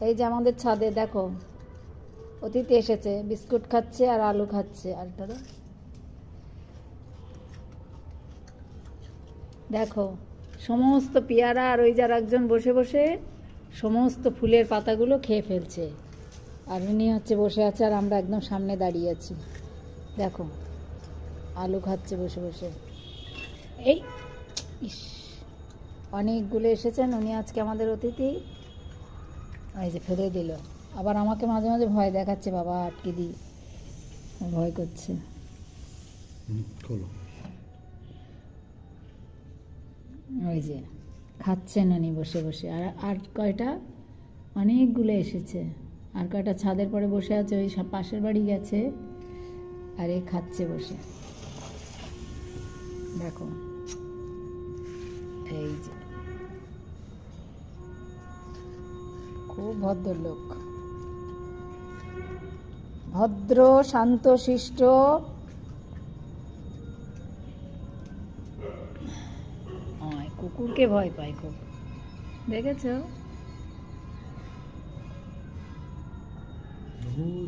এই যে আমাদের ছাদে দেখো অতিথি এসেছে, বিস্কুট খাচ্ছে আর আলু খাচ্ছে। আর ধরো দেখো সমস্ত পেয়ারা আর ওই যার একজন বসে বসে সমস্ত ফুলের পাতাগুলো খেয়ে ফেলছে। আর উনি হচ্ছে বসে আছে আর আমরা একদম সামনে দাঁড়িয়ে আছি। দেখো আলু খাচ্ছে বসে বসে। এই ইস, অনেকগুলো এসেছেন উনি আজকে আমাদের অতিথি। এই যে ফেলে দিল। আবার আমাকে মাঝে মাঝে ভয় দেখাচ্ছে, বাবা আটকে দিই, ভয় করছে। ওই যে খাচ্ছেন উনি বসে বসে। আর আর কয়টা অনেকগুলো এসেছে। আর কয়টা ছাদের পরে বসে আছে, ওই পাশের বাড়ি গেছে। আর এ খাচ্ছে বসে। দেখো এই যে খুব ভদ্রলোক, ভদ্র শান্ত শিষ্ট। কুকুরকে ভয় পায় খুব, দেখেছো?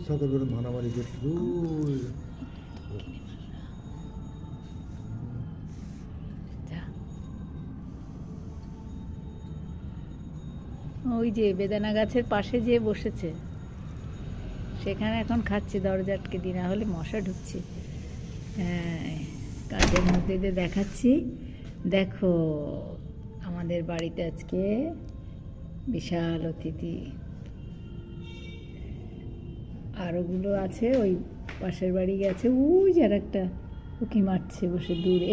সাথে মারামারি করছিল। ওই যে বেদানা গাছের পাশে যে বসেছে সেখানে এখন খাচ্ছি, দরজা আটকে দিই, না হলে মশা ঢুকছে। হ্যাঁ, কাজের মধ্যে দিয়ে দেখাচ্ছি। দেখো আমাদের বাড়িতে আজকে বিশাল অতিথি। আরোগুলো আছে, ওই পাশের বাড়ি গেছে, ওই যার একটা উঁকি মারছে বসে দূরে।